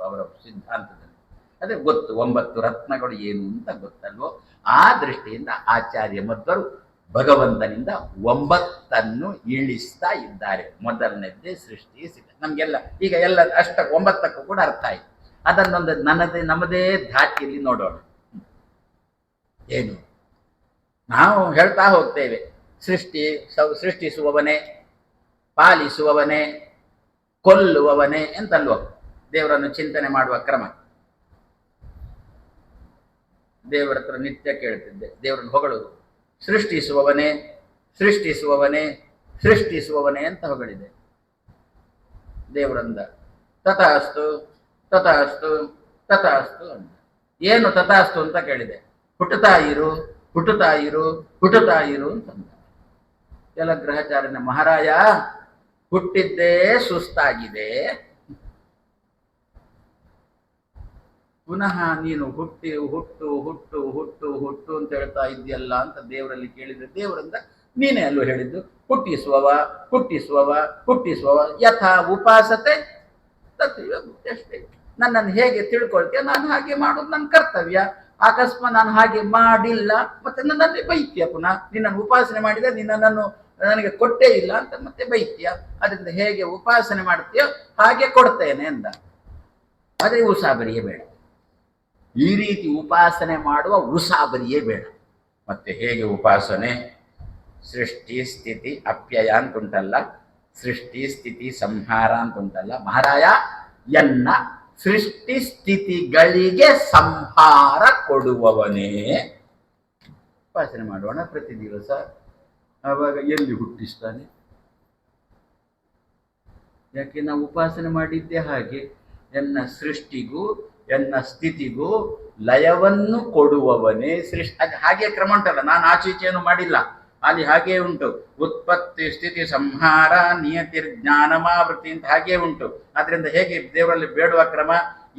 ಅವರ ಸಿದ್ಧಾಂತದಲ್ಲಿ. ಅದೇ ಗೊತ್ತು 9 ರತ್ನಗಳು ಏನು ಅಂತ ಗೊತ್ತಲ್ವೋ. ಆ ದೃಷ್ಟಿಯಿಂದ ಆಚಾರ್ಯ ಮಧ್ವರು ಭಗವಂತನಿಂದ 9 ಇಳಿಸ್ತಾ ಇದ್ದಾರೆ. ಮೊದಲನೇದ್ದೇ ಸೃಷ್ಟಿ ಸಿದ್ಧ. ನಮಗೆಲ್ಲ ಈಗ ಎಲ್ಲ ಅಷ್ಟ 9ಕ್ಕೂ ಕೂಡ ಅರ್ಥ ಆಯ್ತು. ಅದನ್ನೊಂದು ನಮ್ಮದೇ ಧಾಟಿಯಲ್ಲಿ ನೋಡೋಣ. ಏನು ನಾವು ಹೇಳ್ತಾ ಹೋಗ್ತೇವೆ, ಸೃಷ್ಟಿಸುವವನೇ, ಪಾಲಿಸುವವನೇ, ಕೊಲ್ಲುವವನೇ ಎಂತಲ್ವ ದೇವರನ್ನು ಚಿಂತನೆ ಮಾಡುವ ಕ್ರಮ. ದೇವರ ಹತ್ರ ನಿತ್ಯ ಕೇಳ್ತಿದ್ದೆ, ದೇವರನ್ನು ಹೊಗಳು. ಸೃಷ್ಟಿಸುವವನೇ ಸೃಷ್ಟಿಸುವವನೇ ಸೃಷ್ಟಿಸುವವನೇ ಅಂತ ಹೊಗಳಿದೆ. ದೇವರಂದ ತಥಾಸ್ತು ತಥಾಸ್ತು ತಥಾಸ್ತು ಅಂತ. ಏನು ತಥಾಸ್ತು ಅಂತ ಕೇಳಿದೆ. ಹುಟ್ಟುತ್ತಾ ಇರು ಹುಟ್ಟುತ್ತಾ ಇರು ಹುಟ್ಟುತ್ತಾ ಇರು ಅಂತಂದ. ಎಲ್ಲ ಗ್ರಹಚಾರ್ಯನ ಮಹಾರಾಯ, ಹುಟ್ಟಿದ್ದೇ ಸುಸ್ತಾಗಿದೆ, ಪುನಃ ನೀನು ಹುಟ್ಟಿ ಹುಟ್ಟು ಹುಟ್ಟು ಹುಟ್ಟು ಹುಟ್ಟು ಅಂತ ಹೇಳ್ತಾ ಇದೆಯಲ್ಲ ಅಂತ ದೇವರಲ್ಲಿ ಕೇಳಿದ್ರೆ, ದೇವರಿಂದ ನೀನೇ ಅಲ್ಲೂ ಹೇಳಿದ್ದು, ಹುಟ್ಟಿಸುವವ ಹುಟ್ಟಿಸುವವ ಹುಟ್ಟಿಸುವವ ಯಥಾ ಉಪಾಸತೆ ತಥೈವ ಅಷ್ಟೇ. ನನ್ನನ್ನು ಹೇಗೆ ತಿಳ್ಕೊಳ್ತೀಯ ನಾನು ಹಾಗೆ ಮಾಡೋದು ನನ್ನ ಕರ್ತವ್ಯ. ಅಕಸ್ಮಾತ್ ನಾನು ಹಾಗೆ ಮಾಡಿಲ್ಲ ಮತ್ತೆ ನನ್ನಲ್ಲಿ ಬೈತ್ಯ. ಪುನಃ ನಿನ್ನನ್ನು ಉಪಾಸನೆ ಮಾಡಿದ ನಿನ್ನನ್ನು ನನಗೆ ಕೊಟ್ಟೇ ಇಲ್ಲ ಅಂತ ಮತ್ತೆ ಬೈತ್ಯ. ಅದರಿಂದ ಹೇಗೆ ಉಪಾಸನೆ ಮಾಡ್ತೀಯೋ ಹಾಗೆ ಕೊಡ್ತೇನೆ ಅಂದ. ಆದರೆ ಉಸಾಬರಿಯೇ ಬೇಡ, ಈ ರೀತಿ ಉಪಾಸನೆ ಮಾಡುವ ಉಸಾಬರಿಯೇ ಬೇಡ. ಮತ್ತೆ ಹೇಗೆ ಉಪಾಸನೆ? ಸೃಷ್ಟಿ ಸ್ಥಿತಿ ಅಪ್ಯಯ ಅಂತುಂಟಲ್ಲ, ಸೃಷ್ಟಿ ಸ್ಥಿತಿ ಸಂಹಾರ ಅಂತುಂಟಲ್ಲ. ಮಹಾರಾಯ ಎನ್ನ ಸೃಷ್ಟಿ ಸ್ಥಿತಿಗಳಿಗೆ ಸಂಹಾರ ಕೊಡುವವನೇ ಉಪಾಸನೆ ಮಾಡೋಣ ಪ್ರತಿ ದಿವಸ. ಆವಾಗ ಎಲ್ಲಿ ಹುಟ್ಟಿಸ್ತಾನೆ? ಯಾಕೆ ನಾವು ಉಪಾಸನೆ ಮಾಡಿದ್ದೆ ಹಾಗೆ. ಎನ್ನ ಸೃಷ್ಟಿಗೂ ಎನ್ನ ಸ್ಥಿತಿಗೂ ಲಯವನ್ನು ಕೊಡುವವನೇ ಸೃಷ್ಟಿ. ಅದು ಹಾಗೆ ಕ್ರಮ ಉಂಟಲ್ಲ, ನಾನು ಆಚೀಚೆಯನ್ನು ಮಾಡಿಲ್ಲ, ಅಲ್ಲಿ ಹಾಗೇ ಉಂಟು. ಉತ್ಪತ್ತಿ ಸ್ಥಿತಿ ಸಂಹಾರ ನಿಯತಿರ್ಜ್ಞಾನಮಾವೃತ್ತಿ ಅಂತ ಹಾಗೇ ಉಂಟು. ಆದ್ರಿಂದ ಹೇಗೆ ದೇವರಲ್ಲಿ ಬೇಡುವ ಕ್ರಮ?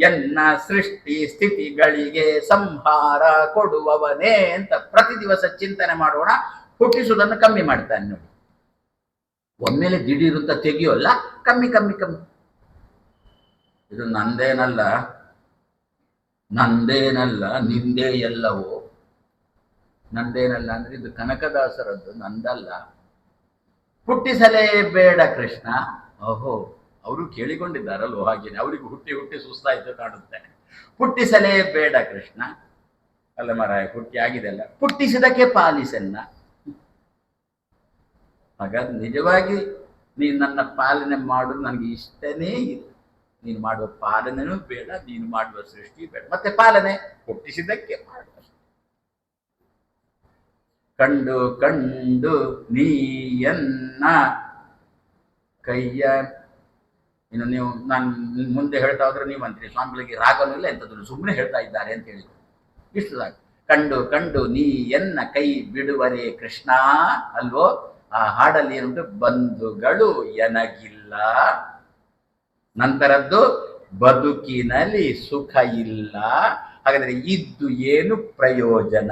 ಎನ್ನ ಸೃಷ್ಟಿ ಸ್ಥಿತಿಗಳಿಗೆ ಸಂಹಾರ ಕೊಡುವವನೇ ಅಂತ ಪ್ರತಿ ದಿವಸ ಚಿಂತನೆ ಮಾಡೋಣ. ಹುಟ್ಟಿಸುವುದನ್ನು ಕಮ್ಮಿ ಮಾಡ್ತಾನೆ ನೋಡಿ. ಒಮ್ಮೆಲೆ ದಿಢೀರಂತ ತೆಗಿಯೋಲ್ಲ, ಕಮ್ಮಿ ಕಮ್ಮಿ ಕಮ್ಮಿ. ಇದು ನಂದೇನಲ್ಲ ನಂದೇನಲ್ಲ ನಿಂದೇ ಎಲ್ಲವೋ. ನಂದೇನಲ್ಲ ಅಂದ್ರೆ ಇದು ಕನಕದಾಸರದ್ದು, ನಂದಲ್ಲ. ಹುಟ್ಟಿಸಲೇ ಬೇಡ ಕೃಷ್ಣ. ಓಹೋ, ಅವರು ಕೇಳಿಕೊಂಡಿದ್ದಾರಲ್ವ, ಹಾಗೇನೆ ಅವರಿಗೂ ಹುಟ್ಟಿ ಹುಟ್ಟಿ ಸುಸ್ತಾಯ್ತು ಕಾಣುತ್ತೆ. ಹುಟ್ಟಿಸಲೇ ಬೇಡ ಕೃಷ್ಣ. ಅಲ್ಲ ಮಾರಾಯ, ಹುಟ್ಟಿ ಆಗಿದೆ ಅಲ್ಲ, ಹುಟ್ಟಿಸಿದಕ್ಕೆ ಪಾಲಿಸನ್ನ. ಹಾಗಾದ್ರೆ ನಿಜವಾಗಿ ನೀನು ನನ್ನ ಪಾಲನೆ ಮಾಡೋದು ನನಗೆ ಇಷ್ಟನೇ ಇಲ್ಲ. ನೀನು ಮಾಡುವ ಪಾಲನೆನೂ ಬೇಡ, ನೀನು ಮಾಡುವ ಸೃಷ್ಟಿ ಬೇಡ, ಮತ್ತೆ ಪಾಲನೆ ಹುಟ್ಟಿಸಿದ್ದಕ್ಕೆ ಮಾಡುವ. ಕಂಡು ಕಂಡು ನೀಯನ್ನ ಕೈಯ. ಇನ್ನು ನೀವು ನಾನು ಮುಂದೆ ಹೇಳ್ತಾ ಹೋದ್ರೆ ನೀವು ಅಂತೀರಿ ಸ್ವಾಮಿಗಳಿಗೆ ರಾಗನೂ ಇಲ್ಲ ಎಂಥದ್ದು, ಸುಮ್ಮನೆ ಹೇಳ್ತಾ ಇದ್ದಾರೆ ಅಂತ ಹೇಳಿದ್ರು. ಇಷ್ಟು ಸಾಕು. ಕಂಡು ಕಂಡು ನೀಯನ್ನ ಕೈ ಬಿಡುವರೆ ಕೃಷ್ಣ ಅಲ್ವೋ. ಆ ಹಾಡಲ್ಲಿ ಏನುಂಟು? ಬಂಧುಗಳು ಎನಗಿಲ್ಲ, ನಂತರದ್ದು ಬದುಕಿನಲ್ಲಿ ಸುಖ ಇಲ್ಲ. ಹಾಗಾದ್ರೆ ಇದ್ದು ಏನು ಪ್ರಯೋಜನ?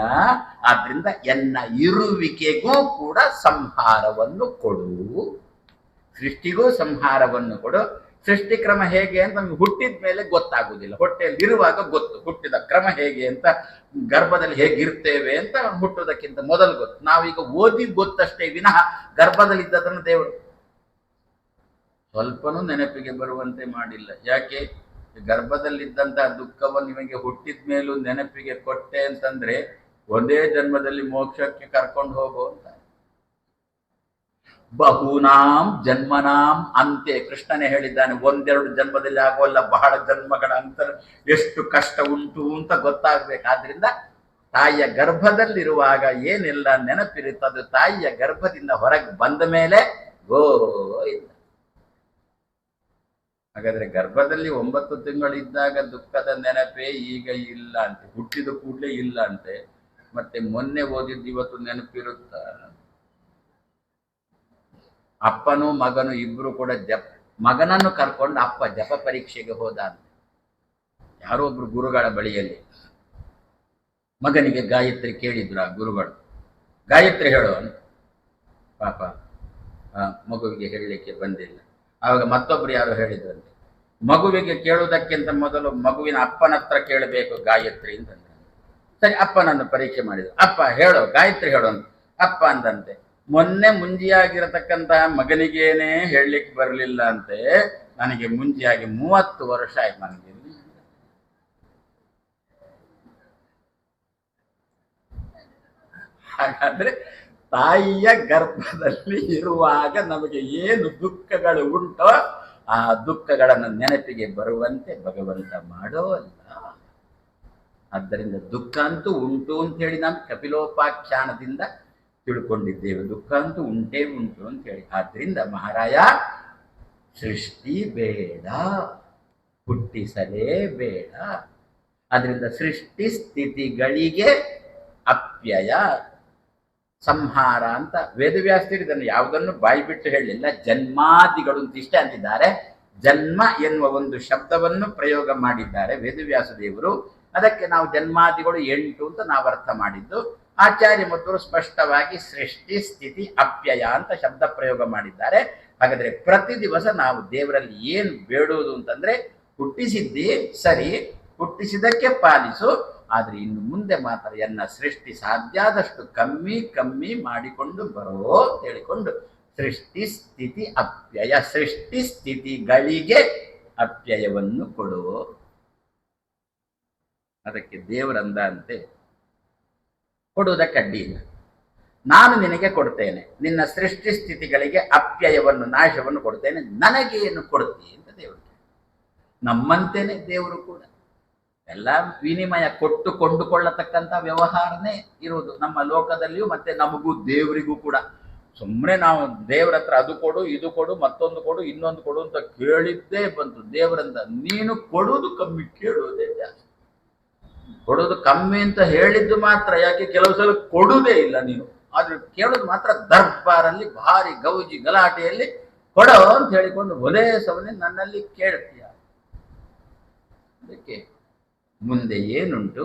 ಆದ್ರಿಂದ ಎನ್ನ ಇರುವಿಕೆಗೂ ಕೂಡ ಸಂಹಾರವನ್ನು ಕೊಡು, ಸೃಷ್ಟಿಗೂ ಸಂಹಾರವನ್ನು ಕೊಡು. ಸೃಷ್ಟಿ ಕ್ರಮ ಹೇಗೆ ಅಂತ ನಮ್ಗೆ ಹುಟ್ಟಿದ ಮೇಲೆ ಗೊತ್ತಾಗುವುದಿಲ್ಲ, ಹೊಟ್ಟೆಯಲ್ಲಿರುವಾಗ ಗೊತ್ತು ಹುಟ್ಟಿದ ಕ್ರಮ ಹೇಗೆ ಅಂತ. ಗರ್ಭದಲ್ಲಿ ಹೇಗಿರ್ತೇವೆ ಅಂತ ಹುಟ್ಟುವುದಕ್ಕಿಂತ ಮೊದಲು ಗೊತ್ತು. ನಾವೀಗ ಓದಿ ಗೊತ್ತಷ್ಟೇ ವಿನಃ ಗರ್ಭದಲ್ಲಿದ್ದದನ್ನು ದೇವರು ಸ್ವಲ್ಪನೂ ನೆನಪಿಗೆ ಬರುವಂತೆ ಮಾಡಿಲ್ಲ. ಯಾಕೆ? ಗರ್ಭದಲ್ಲಿದ್ದಂತಹ ದುಃಖವನ್ನು ನಿಮಗೆ ಹುಟ್ಟಿದ ಮೇಲೂ ನೆನಪಿಗೆ ಕೊಟ್ಟೆ ಅಂತಂದ್ರೆ ಒಂದೇ ಜನ್ಮದಲ್ಲಿ ಮೋಕ್ಷಕ್ಕೆ ಕರ್ಕೊಂಡು ಹೋಗೋ ಅಂತ. ಬಹುನಾಂ ಜನ್ಮನಾಂ ಅಂತೆ ಕೃಷ್ಣನೇ ಹೇಳಿದ್ದಾನೆ. ಒಂದೆರಡು ಜನ್ಮದಲ್ಲಿ ಆಗೋಲ್ಲ, ಬಹಳ ಜನ್ಮಗಳ ಅಂತರ, ಎಷ್ಟು ಕಷ್ಟ ಉಂಟು ಅಂತ ಗೊತ್ತಾಗ್ಬೇಕಾದ್ರಿಂದ ತಾಯಿಯ ಗರ್ಭದಲ್ಲಿರುವಾಗ ಏನೆಲ್ಲ ನೆನಪಿರುತ್ತದು ತಾಯಿಯ ಗರ್ಭದಿಂದ ಹೊರಗೆ ಬಂದ ಮೇಲೆ ಗೋವಿಂದ. ಹಾಗಾದ್ರೆ ಗರ್ಭದಲ್ಲಿ 9 ತಿಂಗಳಿದ್ದಾಗ ದುಃಖದ ನೆನಪೇ ಈಗ ಇಲ್ಲ ಅಂತೆ, ಹುಟ್ಟಿದ ಕೂಡಲೇ ಇಲ್ಲ ಅಂತೆ. ಮತ್ತೆ ಮೊನ್ನೆ ಓದಿದ್ದು ಇವತ್ತು ನೆನಪಿರುತ್ತ. ಅಪ್ಪನೂ ಮಗನು ಇಬ್ರು ಕೂಡ ಮಗನನ್ನು ಕರ್ಕೊಂಡು ಅಪ್ಪ ಜಪ ಪರೀಕ್ಷೆಗೆ ಹೋದ ಅಂತ. ಯಾರೋ ಒಬ್ರು ಗುರುಗಳ ಬಳಿಯಲ್ಲಿ ಮಗನಿಗೆ ಗಾಯತ್ರಿ ಕೇಳಿದ್ರು. ಆ ಗುರುಗಳು ಗಾಯತ್ರಿ ಹೇಳೋ ಅಂತ. ಪಾಪ ಮಗುವಿಗೆ ಹೇಳಲಿಕ್ಕೆ ಬಂದಿಲ್ಲ. ಆವಾಗ ಮತ್ತೊಬ್ರು ಯಾರು ಹೇಳಿದ್ರಂತೆ, ಮಗುವಿಗೆ ಕೇಳುವುದಕ್ಕಿಂತ ಮೊದಲು ಮಗುವಿನ ಅಪ್ಪನ ಹತ್ರ ಕೇಳಬೇಕು ಗಾಯತ್ರಿ ಅಂತಂದ್ರೆ. ಸರಿ, ಅಪ್ಪನನ್ನು ಪರೀಕ್ಷೆ ಮಾಡಿದ್ರು. ಅಪ್ಪ ಹೇಳೋ, ಗಾಯತ್ರಿ ಹೇಳೋ ಅಂತ. ಅಪ್ಪ ಅಂದಂತೆ, ಮೊನ್ನೆ ಮುಂಜಿಯಾಗಿರತಕ್ಕಂತಹ ಮಗನಿಗೇನೆ ಹೇಳಲಿಕ್ಕೆ ಬರಲಿಲ್ಲ ಅಂತೆ, ನನಗೆ ಮುಂಜಿಯಾಗಿ 30 ವರ್ಷ ಆಯ್ತು ನನಗೆ. ಹಾಗಾದ್ರೆ ತಾಯಿಯ ಗರ್ಭದಲ್ಲಿ ಇರುವಾಗ ನಮಗೆ ಏನು ದುಃಖಗಳು ಉಂಟೋ ಆ ದುಃಖಗಳನ್ನು ನೆನಪಿಗೆ ಬರುವಂತೆ ಭಗವಂತ ಮಾಡೋಲ್ಲ. ಆದ್ದರಿಂದ ದುಃಖ ಅಂತೂ ಉಂಟು ಅಂತ ಹೇಳಿ ನಾವು ಕಪಿಲೋಪಾಖ್ಯಾನದಿಂದ ತಿಳ್ಕೊಂಡಿದ್ದೇವೆ. ದುಃಖ ಅಂತೂ ಉಂಟೇ ಉಂಟು ಅಂತ ಹೇಳಿ. ಆದ್ರಿಂದ ಮಹಾರಾಯ, ಸೃಷ್ಟಿ ಬೇಡ, ಹುಟ್ಟಿಸಲೇ ಬೇಡ. ಆದ್ರಿಂದ ಸೃಷ್ಟಿ ಸ್ಥಿತಿಗಳಿಗೆ ಅಪ್ಯಯ, ಸಂಹಾರ ಅಂತ ವೇದವ್ಯಾಸರು ಇದನ್ನು ಯಾವುದನ್ನು ಬಾಯಿ ಬಿಟ್ಟು ಹೇಳಲಿಲ್ಲ. ಜನ್ಮಾದಿಗಳು ಅಂತ ಇಷ್ಟೇ ಅಂತಿದ್ದಾರೆ. ಜನ್ಮ ಎನ್ನುವ ಒಂದು ಶಬ್ದವನ್ನು ಪ್ರಯೋಗ ಮಾಡಿದ್ದಾರೆ ವೇದವ್ಯಾಸ ದೇವರು. ಅದಕ್ಕೆ ನಾವು ಜನ್ಮಾದಿಗಳು 8 ಅಂತ ನಾವು ಅರ್ಥ ಮಾಡಿದ್ದು. ಆಚಾರ್ಯ ಮಧ್ವರು ಸ್ಪಷ್ಟವಾಗಿ ಸೃಷ್ಟಿ ಸ್ಥಿತಿ ಅಪ್ಯಯ ಅಂತ ಶಬ್ದ ಪ್ರಯೋಗ ಮಾಡಿದ್ದಾರೆ. ಹಾಗಾದ್ರೆ ಪ್ರತಿ ದಿವಸ ನಾವು ದೇವರಲ್ಲಿ ಏನು ಬೇಡುವುದು ಅಂತಂದ್ರೆ, ಹುಟ್ಟಿಸಿದ್ದಿ ಸರಿ, ಹುಟ್ಟಿಸಿದಕ್ಕೆ ಪಾಲಿಸು, ಆದ್ರೆ ಇನ್ನು ಮುಂದೆ ಮಾತ್ರ ಎನ್ನ ಸೃಷ್ಟಿ ಸಾಧ್ಯ ಆದಷ್ಟು ಕಮ್ಮಿ ಕಮ್ಮಿ ಮಾಡಿಕೊಂಡು ಬರೋ ಅಂತ ಹೇಳಿಕೊಂಡು ಸೃಷ್ಟಿ ಸ್ಥಿತಿ ಅಪ್ಯಯ, ಸೃಷ್ಟಿ ಸ್ಥಿತಿಗಳಿಗೆ ಅಪ್ಯಯವನ್ನು ಕೊಡು. ಅದಕ್ಕೆ ದೇವರಂದ ಅಂತೆ, ಕೊಡುವುದಕ್ಕೆ ಅಡ್ಡಿ ಇಲ್ಲ, ನಾನು ನಿನಗೆ ಕೊಡ್ತೇನೆ, ನಿನ್ನ ಸೃಷ್ಟಿ ಸ್ಥಿತಿಗಳಿಗೆ ಅಪ್ಯಯವನ್ನು ನಾಶವನ್ನು ಕೊಡ್ತೇನೆ, ನನಗೇನು ಕೊಡ್ತೀನಿ ಅಂತ ದೇವರು. ನಮ್ಮಂತೇನೆ ದೇವರು ಕೂಡ ಎಲ್ಲ ವಿನಿಮಯ ಕೊಟ್ಟು ಕೊಂಡುಕೊಳ್ಳತಕ್ಕಂಥ ವ್ಯವಹಾರನೇ ಇರುವುದು ನಮ್ಮ ಲೋಕದಲ್ಲಿಯೂ, ಮತ್ತೆ ನಮಗೂ ದೇವರಿಗೂ ಕೂಡ. ಸುಮ್ಮನೆ ನಾವು ದೇವರ ಹತ್ರ ಅದು ಕೊಡು ಇದು ಕೊಡು ಮತ್ತೊಂದು ಕೊಡು ಇನ್ನೊಂದು ಕೊಡು ಅಂತ ಕೇಳಿದ್ದೇ ಬಂತು. ದೇವರಂದ ನೀನು ಕೊಡುವುದು ಕಮ್ಮಿ, ಕೇಳುವುದೇ ಜಾಸ್ತಿ. ಕೊಡೋದು ಕಮ್ಮಿ ಅಂತ ಹೇಳಿದ್ದು ಮಾತ್ರ, ಯಾಕೆ ಕೆಲವು ಸಲ ಕೊಡುವುದೇ ಇಲ್ಲ ನೀನು, ಆದ್ರೆ ಕೇಳೋದು ಮಾತ್ರ ದರ್ಬಾರಲ್ಲಿ ಭಾರಿ ಗೌಜಿ ಗಲಾಟೆಯಲ್ಲಿ ಕೊಡೋ ಅಂತ ಹೇಳಿಕೊಂಡು ಒದೇ ಸವನೆ ನನ್ನಲ್ಲಿ ಕೇಳ್ತೀಯ. ಅದಕ್ಕೆ ಮುಂದೆ ಏನುಂಟು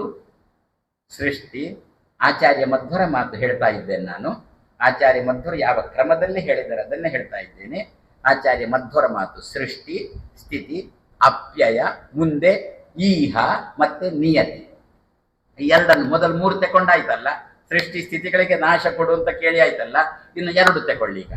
ಸೃಷ್ಟಿ, ಆಚಾರ್ಯ ಮಧ್ವರ ಮಾತು ಹೇಳ್ತಾ ಇದ್ದೇನೆ ನಾನು. ಆಚಾರ್ಯ ಮಧ್ವರು ಯಾವ ಕ್ರಮದಲ್ಲಿ ಹೇಳಿದ್ದಾರೆ ಅದನ್ನೇ ಹೇಳ್ತಾ ಇದ್ದೇನೆ. ಆಚಾರ್ಯ ಮಧ್ವರ ಮಾತು ಸೃಷ್ಟಿ ಸ್ಥಿತಿ ಅಪ್ಯಯ, ಮುಂದೆ ಈಹ ಮತ್ತೆ ನಿಯತಿ. ಎರಡನ್ನು ಮೊದಲು 3 ತಗೊಂಡಾಯ್ತಲ್ಲ, ಸೃಷ್ಟಿ ಸ್ಥಿತಿಗಳಿಗೆ ನಾಶ ಕೊಡು ಅಂತ ಕೇಳಿ ಆಯ್ತಲ್ಲ, ಇನ್ನು 2 ತಗೊಳ್ಳಿ. ಈಗ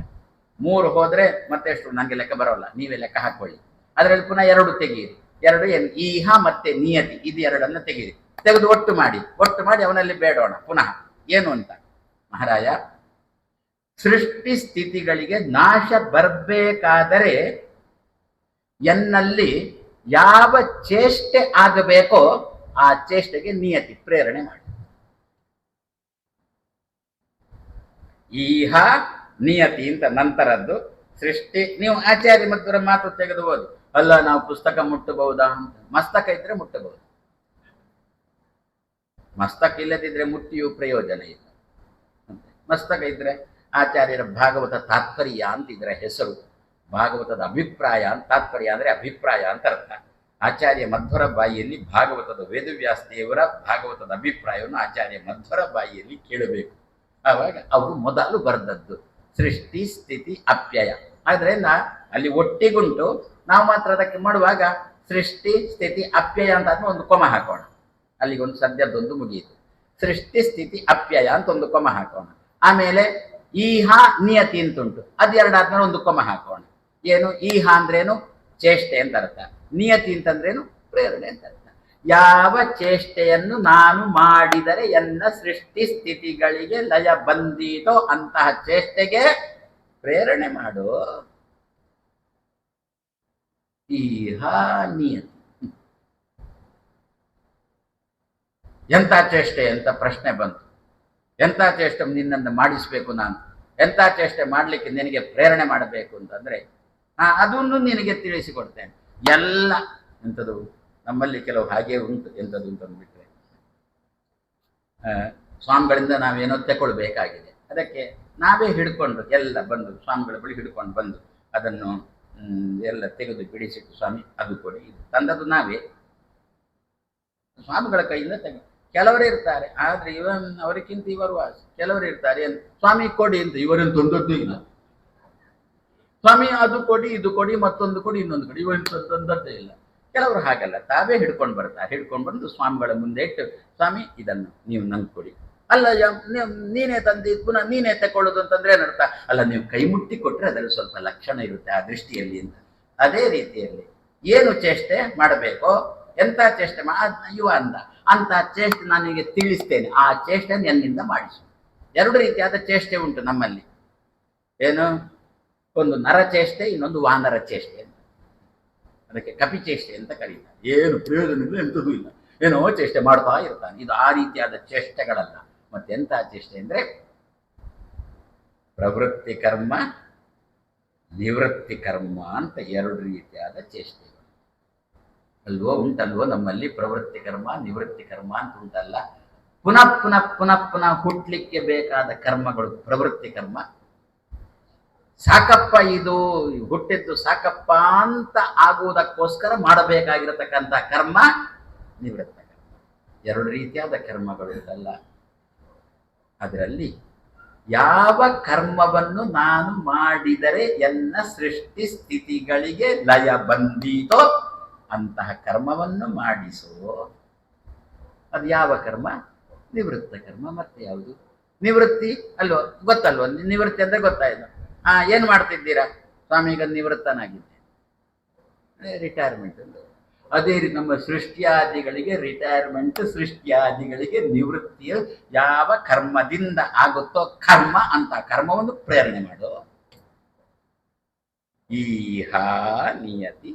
3 ಹೋದ್ರೆ ಮತ್ತೆ ಎಷ್ಟು ನನಗೆ ಲೆಕ್ಕ ಬರೋಲ್ಲ, ನೀವೇ ಲೆಕ್ಕ ಹಾಕೊಳ್ಳಿ. ಅದರಲ್ಲಿ ಪುನಃ 2 ತೆಗೀರಿ. 2 ಏನು, ಈಹ ಮತ್ತೆ ನಿಯತಿ, ಇದು 2 ತೆಗೀರಿ. ತೆಗೆದು ಒಟ್ಟು ಮಾಡಿ ಅವನಲ್ಲಿ ಬೇಡೋಣ ಪುನಃ ಏನು ಅಂತ. ಮಹಾರಾಯ, ಸೃಷ್ಟಿ ಸ್ಥಿತಿಗಳಿಗೆ ನಾಶ ಬರಬೇಕಾದರೆ ಎನ್ನಲ್ಲಿ ಯಾವ ಚೇಷ್ಟೆ ಆಗಬೇಕೋ ಆ ಚೇಷ್ಟೆಗೆ ನಿಯತಿ ಪ್ರೇರಣೆ ಮಾಡಿ. ಈಹ ನಿಯತಿ ಅಂತ ನಂತರದ್ದು ಸೃಷ್ಟಿ. ನೀವು ಆಚಾರ್ಯ ಮಧ್ವರ ಮಾತು ತೆಗೆದು ಓದಿ. ಅಲ್ಲ ನಾವು ಪುಸ್ತಕ ಮುಟ್ಟಬಹುದಾ ಅಂತ, ಮಸ್ತಕ ಇದ್ರೆ ಮುಟ್ಟಬಹುದು, ಮಸ್ತಕ ಇಲ್ಲದಿದ್ರೆ ಮುಟ್ಟಿಯೂ ಪ್ರಯೋಜನ ಇಲ್ಲ. ಮಸ್ತಕ ಇದ್ರೆ ಆಚಾರ್ಯರ ಭಾಗವತ ತಾತ್ಪರ್ಯ ಅಂತ ಇದರ ಹೆಸರು. ಭಾಗವತದ ಅಭಿಪ್ರಾಯ ಅಂತ, ತಾತ್ಪರ್ಯ ಅಂದ್ರೆ ಅಭಿಪ್ರಾಯ ಅಂತ ಅರ್ಥ. ಆಚಾರ್ಯ ಮಧ್ವರ ಬಾಯಿಯಲ್ಲಿ ಭಾಗವತದ ವೇದವ್ಯಾಸ ದೇವರ ಭಾಗವತದ ಅಭಿಪ್ರಾಯವನ್ನು ಆಚಾರ್ಯ ಮಧ್ವರ ಬಾಯಿಯಲ್ಲಿ ಕೇಳಬೇಕು. ಆವಾಗ ಅವರು ಮೊದಲು ಬರೆದದ್ದು ಸೃಷ್ಟಿ ಸ್ಥಿತಿ ಅಪ್ಯಯ. ಆದ್ರಿಂದ ಅಲ್ಲಿ ಒಟ್ಟಿಗುಂಟು, ನಾವು ಮಾತ್ರ ಅದಕ್ಕೆ ಮಾಡುವಾಗ ಸೃಷ್ಟಿ ಸ್ಥಿತಿ ಅಪ್ಯಯ ಅಂತ ಒಂದು ಕೊಮ ಹಾಕೋಣ. ಅಲ್ಲಿಗೆ ಒಂದು ಸದ್ಯದ್ದೊಂದು ಮುಗಿಯಿತು. ಸೃಷ್ಟಿ ಸ್ಥಿತಿ ಅಪ್ಯಯ ಅಂತ ಒಂದು ಕೊಮ ಹಾಕೋಣ. ಆಮೇಲೆ ಈಹ ನಿಯತಿ ಅಂತುಂಟು, ಅದು 2 ಆದ್ಮೇಲೆ ಒಂದು ಕೊಮ ಹಾಕೋಣ. ಏನು, ಈಹ ಅಂದ್ರೇನು, ಚೇಷ್ಟೆ ಅಂತ ಅರ್ಥ. ನಿಯತಿ ಅಂತಂದ್ರೇನು, ಪ್ರೇರಣೆ ಅಂತ ಅರ್ಥ. ಯಾವ ಚೇಷ್ಟೆಯನ್ನು ನಾನು ಮಾಡಿದರೆ ಎನ್ನ ಸೃಷ್ಟಿ ಸ್ಥಿತಿಗಳಿಗೆ ಲಯ ಬಂದೀತೋ ಅಂತಹ ಚೇಷ್ಟೆಗೆ ಪ್ರೇರಣೆ ಮಾಡು. ಈಹ ನಿಯತಿ. ಎಂಥ ಚೇಷ್ಟೆ ಅಂತ ಪ್ರಶ್ನೆ ಬಂತು. ಎಂಥ ಚೇಷ್ಟೆ ನಿನ್ನನ್ನು ಮಾಡಿಸ್ಬೇಕು ನಾನು, ಎಂಥ ಚೇಷ್ಟೆ ಮಾಡಲಿಕ್ಕೆ ನಿನಗೆ ಪ್ರೇರಣೆ ಮಾಡಬೇಕು ಅಂತಂದ್ರೆ ಅದನ್ನು ನಿನಗೆ ತಿಳಿಸಿಕೊಡ್ತೇನೆ. ಎಲ್ಲ ಎಂಥದ್ದು ನಮ್ಮಲ್ಲಿ ಕೆಲವು ಹಾಗೆ ಉಂಟು. ಎಂಥದ್ದು ಅಂತಂದ್ಬಿಟ್ರೆ, ಸ್ವಾಮಿಗಳಿಂದ ನಾವೇನೋ ತಗೊಳ್ಬೇಕಾಗಿದೆ, ಅದಕ್ಕೆ ನಾವೇ ಹಿಡ್ಕೊಂಡು ಎಲ್ಲ ಬಂದು ಸ್ವಾಮಿಗಳ ಬಳಿ ಹಿಡ್ಕೊಂಡು ಬಂದು ಅದನ್ನು ಎಲ್ಲ ತೆಗೆದು ಬಿಡಿಸಿಟ್ಟು, ಸ್ವಾಮಿ ಅದು ಕೊಡಿ, ಇದು ತಂದದ್ದು ನಾವೇ ಸ್ವಾಮಿಗಳ ಕೈಯಿಂದ ತೆಗೆ. ಕೆಲವರೇ ಇರ್ತಾರೆ, ಆದ್ರೆ ಅವರಿಗಿಂತ ಇವರು ಕೆಲವರು ಇರ್ತಾರೆ, ಸ್ವಾಮಿ ಕೊಡಿ ಅಂತ, ಇವರೇನು ತೊಂದದ್ದು ಇಲ್ಲ. ಸ್ವಾಮಿ ಅದು ಕೊಡಿ ಇದು ಕೊಡಿ ಮತ್ತೊಂದು ಕೊಡಿ ಇನ್ನೊಂದು ಕೊಡಿ, ಇವರೇನು ತೊಂದದ್ದೇ ಇಲ್ಲ. ಕೆಲವರು ಹಾಗಲ್ಲ, ತಾವೇ ಹಿಡ್ಕೊಂಡು ಬರ್ತಾರೆ. ಹಿಡ್ಕೊಂಡು ಬಂದು ಸ್ವಾಮಿಗಳ ಮುಂದೆ ಇಟ್ಟು, ಸ್ವಾಮಿ ಇದನ್ನು ನೀವು ನಂಗೆ ಕೊಡಿ. ಅಲ್ಲ ನೀನೇ ತಂದಿದ್ದು ಪುನಃ ನೀನೇ ತಕೊಳ್ಳೋದು ಅಂತಂದ್ರೆ ಏನರ್ಥ? ಅಲ್ಲ, ನೀವು ಕೈ ಮುಟ್ಟಿ ಕೊಟ್ರೆ ಅದರಲ್ಲಿ ಸ್ವಲ್ಪ ಲಕ್ಷಣ ಇರುತ್ತೆ ಆ ದೃಷ್ಟಿಯಲ್ಲಿ ಅಂತ. ಅದೇ ರೀತಿಯಲ್ಲಿ ಏನು ಚೇಷ್ಟೆ ಮಾಡಬೇಕೋ, ಎಂತ ಚೇಷ್ಟೆ ಇವ ಅಂದ ಅಂತ ಚೇಷ್ಟೆ ನನಗೆ ತಿಳಿಸ್ತೇನೆ, ಆ ಚೇಷ್ಟೆ ಎನ್ನಿಂದ ಮಾಡಿಸು. ಎರಡು ರೀತಿಯಾದ ಚೇಷ್ಟೆ ಉಂಟು ನಮ್ಮಲ್ಲಿ. ಏನು? ಒಂದು ನರಚೇಷ್ಟೆ, ಇನ್ನೊಂದು ವಾನರ ಚೇಷ್ಟೆ ಅಂತ. ಅದಕ್ಕೆ ಕಪಿಚೇಷ್ಟೆ ಅಂತ ಕರೀತಾರೆ. ಏನು ಪ್ರಯೋಜನವಿಲ್ಲ, ಎಂಥದ್ದು ಇಲ್ಲ, ಏನೋ ಚೇಷ್ಟೆ ಮಾಡ್ತಾ ಇರ್ತಾನೆ. ಇದು ಆ ರೀತಿಯಾದ ಚೇಷ್ಟೆಗಳಲ್ಲ. ಮತ್ತೆಂಥ ಚೇಷ್ಟೆ ಅಂದ್ರೆ ಪ್ರವೃತ್ತಿ ಕರ್ಮ, ನಿವೃತ್ತಿ ಕರ್ಮ ಅಂತ ಎರಡು ರೀತಿಯಾದ ಚೇಷ್ಟೆಗಳು ಅಲ್ವೋ ಉಂಟಲ್ವೋ ನಮ್ಮಲ್ಲಿ. ಪ್ರವೃತ್ತಿ ಕರ್ಮ, ನಿವೃತ್ತಿ ಕರ್ಮ ಅಂತ ಉಂಟಲ್ಲ. ಪುನಃ ಪುನಃ ಪುನಃ ಪುನಃ ಹುಟ್ಲಿಕ್ಕೆ ಬೇಕಾದ ಕರ್ಮಗಳು ಪ್ರವೃತ್ತಿ ಕರ್ಮ. ಸಾಕಪ್ಪ ಇದು ಹುಟ್ಟಿದ್ದು ಸಾಕಪ್ಪ ಅಂತ ಆಗುವುದಕ್ಕೋಸ್ಕರ ಮಾಡಬೇಕಾಗಿರತಕ್ಕಂಥ ಕರ್ಮ ನಿವೃತ್ತ ಕರ್ಮ. ಎರಡು ರೀತಿಯಾದ ಕರ್ಮಗಳು ಇರಲ್ಲ. ಅದರಲ್ಲಿ ಯಾವ ಕರ್ಮವನ್ನು ನಾನು ಮಾಡಿದರೆ ಎನ್ನ ಸೃಷ್ಟಿ ಸ್ಥಿತಿಗಳಿಗೆ ಲಯ ಬಂದೀತೋ ಅಂತಹ ಕರ್ಮವನ್ನು ಮಾಡಿಸೋ. ಅದು ಯಾವ ಕರ್ಮ? ನಿವೃತ್ತ ಕರ್ಮ. ಮತ್ತೆ ಯಾವುದು? ನಿವೃತ್ತಿ ಅಲ್ವೋ? ಗೊತ್ತಲ್ವ? ನಿವೃತ್ತಿ ಅಂದ್ರೆ ಗೊತ್ತಾಯ್ತು. ಏನು ಮಾಡ್ತಿದ್ದೀರಾ? ಸ್ವಾಮಿ ಈಗ ನಿವೃತ್ತನಾಗಿದ್ದೆ, ರಿಟೈರ್ಮೆಂಟ್ ಅಂತ. ಅದೇ ರೀತಿ ನಮ್ಮ ಸೃಷ್ಟಿಯಾದಿಗಳಿಗೆ ರಿಟೈರ್ಮೆಂಟ್, ಸೃಷ್ಟಿಯಾದಿಗಳಿಗೆ ನಿವೃತ್ತಿಯ ಯಾವ ಕರ್ಮದಿಂದ ಆಗುತ್ತೋ ಕರ್ಮ, ಅಂತ ಕರ್ಮವನ್ನು ಪ್ರೇರಣೆ ಮಾಡು. ಈಹ ನಿಯತಿ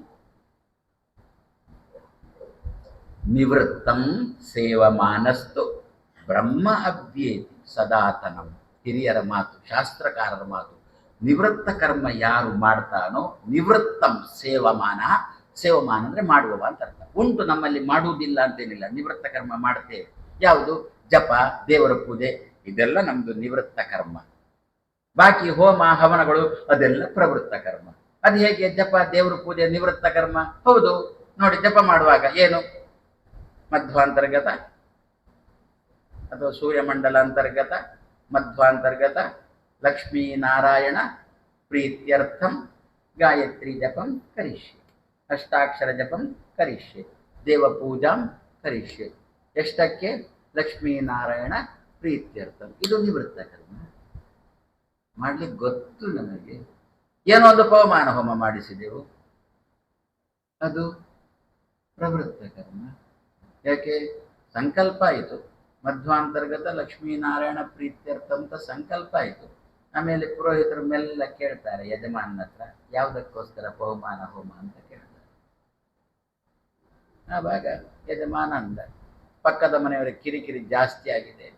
ನಿವೃತ್ತಂ ಸೇವಮಾನಸ್ತು ಬ್ರಹ್ಮ ಅಭ್ಯೇತಿ ಸದಾತನಂ. ಹಿರಿಯರ ಮಾತು, ಶಾಸ್ತ್ರಕಾರರ ಮಾತು. ನಿವೃತ್ತ ಕರ್ಮ ಯಾರು ಮಾಡ್ತಾನೋ, ನಿವೃತ್ತಂ ಸೇವಮಾನ. ಸೇವಮಾನ ಅಂದ್ರೆ ಮಾಡುವವ ಅಂತ ಅರ್ಥ. ಉಂಟು ನಮ್ಮಲ್ಲಿ, ಮಾಡುವುದಿಲ್ಲ ಅಂತೇನಿಲ್ಲ. ನಿವೃತ್ತ ಕರ್ಮ ಮಾಡ್ತೇವೆ. ಯಾವುದು? ಜಪ, ದೇವರ ಪೂಜೆ, ಇದೆಲ್ಲ ನಮ್ದು ನಿವೃತ್ತ ಕರ್ಮ. ಬಾಕಿ ಹೋಮ ಹವನಗಳು ಅದೆಲ್ಲ ಪ್ರವೃತ್ತ ಕರ್ಮ. ಅದು ಹೇಗೆ? ಜಪ ದೇವರ ಪೂಜೆ ನಿವೃತ್ತ ಕರ್ಮ. ಹೌದು ನೋಡಿ, ಜಪ ಮಾಡುವಾಗ ಏನು? ಮಧ್ವಾಂತರ್ಗತ ಅಥವಾ ಸೂರ್ಯಮಂಡಲ ಅಂತರ್ಗತ, ಮಧ್ವಾಂತರ್ಗತ, ಲಕ್ಷ್ಮೀನಾರಾಯಣ ಪ್ರೀತ್ಯರ್ಥಂ ಗಾಯತ್ರಿ ಜಪಂ ಕರಿಷ್ಯೆ, ಅಷ್ಟಾಕ್ಷರ ಜಪಂ ಕರಿಷ್ಯೆ, ದೇವಪೂಜಾಂ ಕರಿಷ್ಯೆ. ಎಷ್ಟಕ್ಕೆ? ಲಕ್ಷ್ಮೀನಾರಾಯಣ ಪ್ರೀತ್ಯರ್ಥಂ. ಇದು ನಿವೃತ್ತ ಕರ್ಮ. ಮಾಡ್ಲಿಕ್ಕೆ ಗೊತ್ತು ನಮಗೆ. ಏನೋ ಒಂದು ಪವಮಾನ ಹೋಮ ಮಾಡಿಸಿದೆವು, ಅದು ಪ್ರವೃತ್ತ ಕರ್ಮ. ಯಾಕೆ? ಸಂಕಲ್ಪ ಆಯಿತು. ಮಧ್ವಾಂತರ್ಗತ ಲಕ್ಷ್ಮೀನಾರಾಯಣ ಪ್ರೀತ್ಯರ್ಥ ಅಂತ ಸಂಕಲ್ಪ ಆಯಿತು. ಆಮೇಲೆ ಪುರೋಹಿತರು ಮೆಲ್ಲ ಕೇಳ್ತಾರೆ ಯಜಮಾನನ ಹತ್ರ, ಯಾವುದಕ್ಕೋಸ್ಕರ ಪವಮಾನ ಹೋಮ ಅಂತ ಕೇಳ್ತಾರೆ. ಆವಾಗ ಯಜಮಾನ ಅಂದ, ಪಕ್ಕದ ಮನೆಯವರ ಕಿರಿಕಿರಿ ಜಾಸ್ತಿ ಆಗಿದೆ,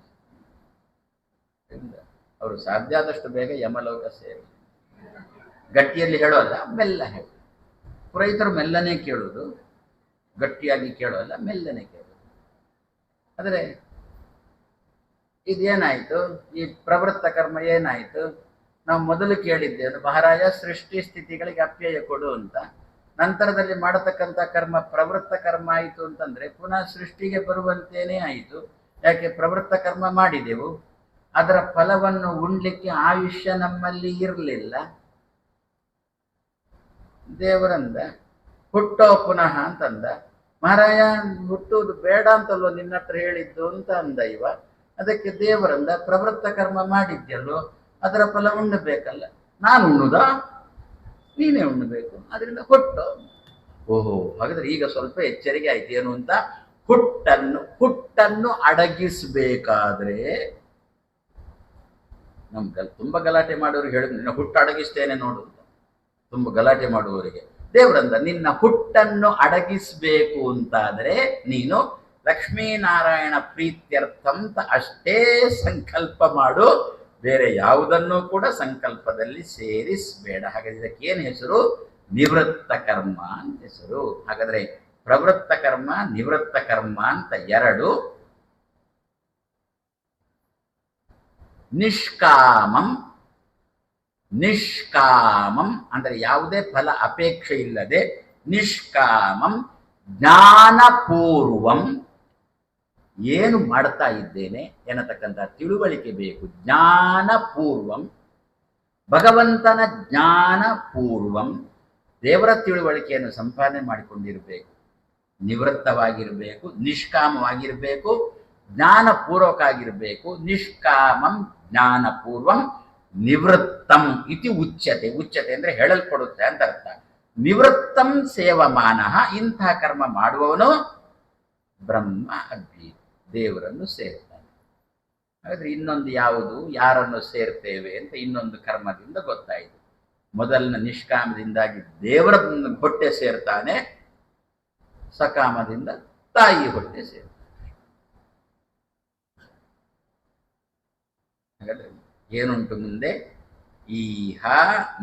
ಅವರು ಸಾಧ್ಯ ಆದಷ್ಟು ಬೇಗ ಯಮಲೋಕ ಸೇರಿ. ಗಟ್ಟಿಯಲ್ಲಿ ಹೇಳೋಲ್ಲ, ಮೆಲ್ಲ ಹೇಳು. ಪುರೋಹಿತರು ಮೆಲ್ಲನೆ ಕೇಳೋದು, ಗಟ್ಟಿಯಾಗಿ ಕೇಳೋಲ್ಲ, ಮೆಲ್ಲನೆ ಕೇಳೋದು. ಆದರೆ ಇದೇನಾಯಿತು? ಈ ಪ್ರವೃತ್ತ ಕರ್ಮ ಏನಾಯಿತು? ನಾವು ಮೊದಲು ಕೇಳಿದ್ದೇವೆ, ಮಹಾರಾಜ ಸೃಷ್ಟಿ ಸ್ಥಿತಿಗಳಿಗೆ ಅಪ್ಯಯ ಕೊಡು ಅಂತ. ನಂತರದಲ್ಲಿ ಮಾಡತಕ್ಕಂಥ ಕರ್ಮ ಪ್ರವೃತ್ತ ಕರ್ಮ ಆಯಿತು ಅಂತಂದ್ರೆ ಪುನಃ ಸೃಷ್ಟಿಗೆ ಬರುವಂತೇನೆ ಆಯಿತು. ಯಾಕೆ? ಪ್ರವೃತ್ತ ಕರ್ಮ ಮಾಡಿದೆವು, ಅದರ ಫಲವನ್ನು ಉಣ್ಲಿಕ್ಕೆ ಆಯುಷ್ಯ ನಮ್ಮಲ್ಲಿ ಇರಲಿಲ್ಲ. ದೇವರಂದ ಹುಟ್ಟೋ ಪುನಃ ಅಂತಂದ. ಮಹಾರಾಯ ಹುಟ್ಟುವುದು ಬೇಡ ಅಂತಲ್ವ ನಿನ್ನ ಹತ್ರ ಹೇಳಿದ್ದು ಅಂತ ಅಂದ ಇವ. ಅದಕ್ಕೆ ದೇವರಂದ, ಪ್ರವೃತ್ತ ಕರ್ಮ ಮಾಡಿದ್ಯಲ್ಲೋ, ಅದರ ಫಲ ಉಣ್ಣಬೇಕಲ್ಲ. ನಾನು ಉಣ್ಣುದಾ? ನೀನೇ ಉಣ್ಣಬೇಕು, ಅದರಿಂದ ಹುಟ್ಟು. ಓಹೋ, ಹಾಗಾದ್ರೆ ಈಗ ಸ್ವಲ್ಪ ಎಚ್ಚರಿಕೆ ಆಯ್ತು. ಏನು ಅಂತ? ಹುಟ್ಟನ್ನು ಅಡಗಿಸ್ಬೇಕಾದ್ರೆ, ತುಂಬಾ ಗಲಾಟೆ ಮಾಡೋರಿಗೆ ಹೇಳಿದ್ರು, ನಿನ್ನ ಹುಟ್ಟು ಅಡಗಿಸ್ತೇನೆ ನೋಡು ಅಂತ. ತುಂಬಾ ಗಲಾಟೆ ಮಾಡುವವರಿಗೆ ದೇವರಂದ, ನಿನ್ನ ಹುಟ್ಟನ್ನು ಅಡಗಿಸ್ಬೇಕು ಅಂತಾದ್ರೆ ನೀನು ಲಕ್ಷ್ಮೀನಾರಾಯಣ ಪ್ರೀತ್ಯರ್ಥಂತ ಅಷ್ಟೇ ಸಂಕಲ್ಪ ಮಾಡು, ಬೇರೆ ಯಾವುದನ್ನು ಕೂಡ ಸಂಕಲ್ಪದಲ್ಲಿ ಸೇರಿಸಬೇಡ. ಹಾಗಾದ್ರೆ ಇದಕ್ಕೆ ಏನು ಹೆಸರು? ನಿವೃತ್ತ ಕರ್ಮ ಅಂತ ಹೆಸರು. ಹಾಗಾದ್ರೆ ಪ್ರವೃತ್ತ ಕರ್ಮ, ನಿವೃತ್ತ ಕರ್ಮ ಅಂತ ಎರಡು. ನಿಷ್ಕಾಮಂ, ನಿಷ್ಕಾಮಂ ಅಂದರೆ ಯಾವುದೇ ಫಲ ಅಪೇಕ್ಷೆ ಇಲ್ಲದೆ, ನಿಷ್ಕಾಮಂ ಜ್ಞಾನಪೂರ್ವಂ. ಏನು ಮಾಡ್ತಾ ಇದ್ದೇನೆ ಎನ್ನತಕ್ಕಂಥ ತಿಳುವಳಿಕೆ ಬೇಕು. ಜ್ಞಾನಪೂರ್ವಂ, ಭಗವಂತನ ಜ್ಞಾನಪೂರ್ವಂ, ದೇವರ ತಿಳುವಳಿಕೆಯನ್ನು ಸಂಪಾದನೆ ಮಾಡಿಕೊಂಡಿರಬೇಕು. ನಿವೃತ್ತವಾಗಿರಬೇಕು, ನಿಷ್ಕಾಮವಾಗಿರಬೇಕು, ಜ್ಞಾನಪೂರ್ವಕ ಆಗಿರಬೇಕು. ನಿಷ್ಕಾಮಂ ಜ್ಞಾನಪೂರ್ವಂ ನಿವೃತ್ತಂ ಇತಿ ಉಚ್ಯತೆ. ಉಚ್ಯತೆ ಅಂದ್ರೆ ಹೇಳಲ್ಪಡುತ್ತೆ ಅಂತ ಅರ್ಥ. ನಿವೃತ್ತಂ ಸೇವಮಾನ, ಇಂತಹ ಕರ್ಮ ಮಾಡುವವನು ಬ್ರಹ್ಮ ಅಭಿ, ದೇವರನ್ನು ಸೇರ್ತಾನೆ. ಹಾಗಾದ್ರೆ ಇನ್ನೊಂದು ಯಾವುದು, ಯಾರನ್ನು ಸೇರ್ತೇವೆ ಅಂತ ಇನ್ನೊಂದು ಕರ್ಮದಿಂದ ಗೊತ್ತಾಯಿತು. ಮೊದಲಿನ ನಿಷ್ಕಾಮದಿಂದಾಗಿ ದೇವರ ಹೊಟ್ಟೆ ಸೇರ್ತಾನೆ, ಸಕಾಮದಿಂದ ತಾಯಿ ಹೊಟ್ಟೆ ಸೇರ್ತಾನೆ. ಹಾಗಾದ್ರೆ ಏನುಂಟು ಮುಂದೆ? ಈಹ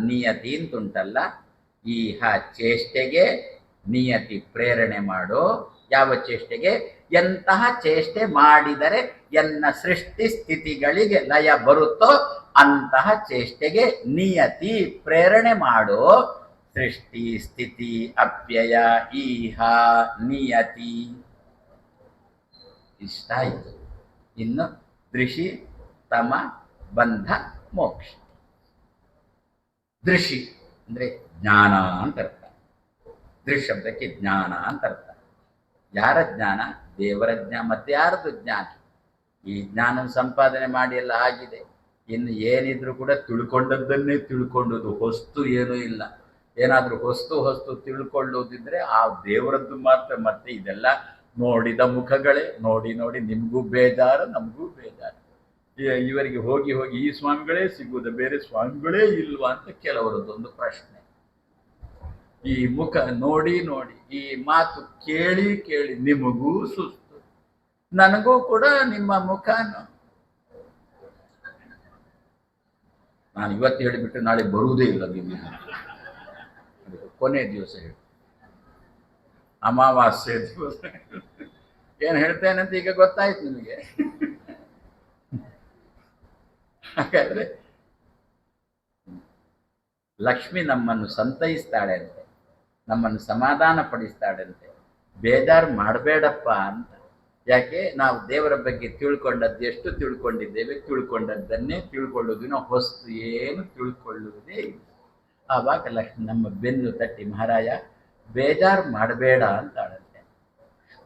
ನಿಯತಿ ಅಂತುಂಟಲ್ಲ, ಈಹ ಚೇಷ್ಟೆಗೆ, ನಿಯತಿ ಪ್ರೇರಣೆ ಮಾಡೋ. ಯಾವ ಚೇಷ್ಟೆಗೆ? ಎಂತಹ ಚೇಷ್ಟೆ ಮಾಡಿದರೆ ಎನ್ನ ಸೃಷ್ಟಿ ಸ್ಥಿತಿಗಳಿಗೆ ಲಯ ಬರುತ್ತೋ ಅಂತಹ ಚೇಷ್ಟೆಗೆ ನಿಯತಿ ಪ್ರೇರಣೆ ಮಾಡೋ. ಸೃಷ್ಟಿ ಸ್ಥಿತಿ ಅಪ್ಯಯ ಈಹ ನಿಯತಿ ಇಷ್ಟ ಆಯಿತು. ಇನ್ನು ದೃಷಿ ತಮ ಬಂಧ ಮೋಕ್ಷ. ದೃಷಿ ಅಂದ್ರೆ ಜ್ಞಾನ ಅಂತ ಅರ್ಥ. ದೃಶ್ ಶಬ್ದಕ್ಕೆ ಜ್ಞಾನ ಅಂತ ಅರ್ಥ. ಯಾರ ಜ್ಞಾನ? ದೇವರ ಜ್ಞಾನ. ಮತ್ತೆ ಯಾರದು ಜ್ಞಾನ? ಈ ಜ್ಞಾನ ಸಂಪಾದನೆ ಮಾಡಿ ಎಲ್ಲ ಆಗಿದೆ. ಇನ್ನು ಏನಿದ್ರು ಕೂಡ ತಿಳ್ಕೊಂಡದ್ದನ್ನೇ ತಿಳ್ಕೊಂಡದ್ದು, ಹೊಸ್ತು ಏನೂ ಇಲ್ಲ. ಏನಾದರೂ ಹೊಸ್ತು ತಿಳ್ಕೊಳ್ಳೋದಿದ್ರೆ ಆ ದೇವರದ್ದು ಮಾತ್ರ. ಮತ್ತೆ ಇದೆಲ್ಲ ನೋಡಿದ ಮುಖಗಳೇ, ನೋಡಿ ನೋಡಿ ನಿಮಗೂ ಬೇಜಾರು, ನಮಗೂ ಬೇಜಾರು. ಇವರಿಗೆ ಹೋಗಿ ಹೋಗಿ ಈ ಸ್ವಾಮಿಗಳೇ ಸಿಗುವುದು, ಬೇರೆ ಸ್ವಾಮಿಗಳೇ ಇಲ್ವಾ ಅಂತ ಕೆಲವರದ್ದೊಂದು ಪ್ರಶ್ನೆ. ಈ ಮುಖ ನೋಡಿ ನೋಡಿ, ಈ ಮಾತು ಕೇಳಿ ಕೇಳಿ ನಿಮಗೂ ಸುಸ್ತು, ನನಗೂ ಕೂಡ ನಿಮ್ಮ ಮುಖ. ನಾನು ಇವತ್ತು ಹೇಳಿಬಿಟ್ಟು ನಾಳೆ ಬರುವುದೇ ಇಲ್ಲ. ನೀವು ಕೊನೆ ದಿವಸ ಹೇಳಿ, ಅಮಾವಾಸ್ಯೆ ದಿವಸ ಏನು ಹೇಳ್ತೇನೆ ಅಂತ ಈಗ ಗೊತ್ತಾಯ್ತು ನಿಮಗೆ. ಹಾಗಾದ್ರೆ ಲಕ್ಷ್ಮಿ ನಮ್ಮನ್ನು ಸಂತೈಸ್ತಾಳೆ ಅಂತೆ, ನಮ್ಮನ್ನು ಸಮಾಧಾನ ಪಡಿಸ್ತಾಳೆ ಅಂತೆ. ಬೇಜಾರು ಮಾಡಬೇಡಪ್ಪ ಅಂತ. ಯಾಕೆ? ನಾವು ದೇವರ ಬಗ್ಗೆ ತಿಳ್ಕೊಂಡದ್ದು ಎಷ್ಟು ತಿಳ್ಕೊಂಡಿದ್ದೇವೆ, ತಿಳ್ಕೊಂಡದ್ದನ್ನೇ ತಿಳ್ಕೊಳ್ಳೋದು, ನಾವು ಹೊಸ್ತು ಏನು ತಿಳ್ಕೊಳ್ಳುವುದೇ ಇಲ್ಲ. ಆವಾಗ ಲಕ್ಷ್ಮಿ ನಮ್ಮ ಬೆನ್ನು ತಟ್ಟಿ, ಮಹಾರಾಯ ಬೇಜಾರು ಮಾಡಬೇಡ ಅಂತಾಳಂತೆ.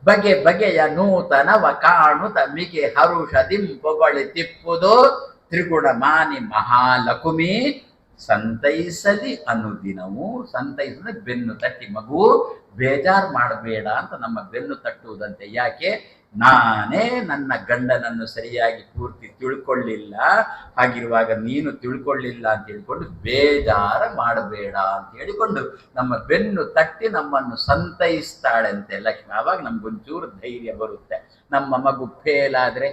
ಬಗೆ ಬಗೆಯ ನೂತನವ ಕಾಣುತ್ತ ಮಿಗೆ ಹರುಷದಿಂ ಪೊಗಳಿ ತಿಪ್ಪುದು ತ್ರಿಗುಣ ಮಾನಿ ಮಹಾಲಕುಮಿ ಸಂತೈಸಲಿ ಅನುದಿನವು. ಸಂತೈಸಿದ್ರೆ ಬೆನ್ನು ತಟ್ಟಿ, ಮಗು ಬೇಜಾರು ಮಾಡಬೇಡ ಅಂತ ನಮ್ಮ ಬೆನ್ನು ತಟ್ಟುವುದಂತೆ. ಯಾಕೆ? ನಾನೇ ನನ್ನ ಗಂಡನನ್ನು ಸರಿಯಾಗಿ ಪೂರ್ತಿ ತಿಳ್ಕೊಳ್ಳಿಲ್ಲ, ಹಾಗಿರುವಾಗ ನೀನು ತಿಳ್ಕೊಳ್ಳಿಲ್ಲ ಅಂತ ಹೇಳಿಕೊಂಡು ಬೇಜಾರು ಮಾಡಬೇಡ ಅಂತ ಹೇಳಿಕೊಂಡು ನಮ್ಮ ಬೆನ್ನು ತಟ್ಟಿ ನಮ್ಮನ್ನು ಸಂತೈಸ್ತಾಳಂತೆ ಲಕ್ಷ್ಮಿ. ಆವಾಗ ನಮ್ಗೊಂಚೂರು ಧೈರ್ಯ ಬರುತ್ತೆ. ನಮ್ಮ ಮಗು ಫೇಲ್ ಆದ್ರೆ,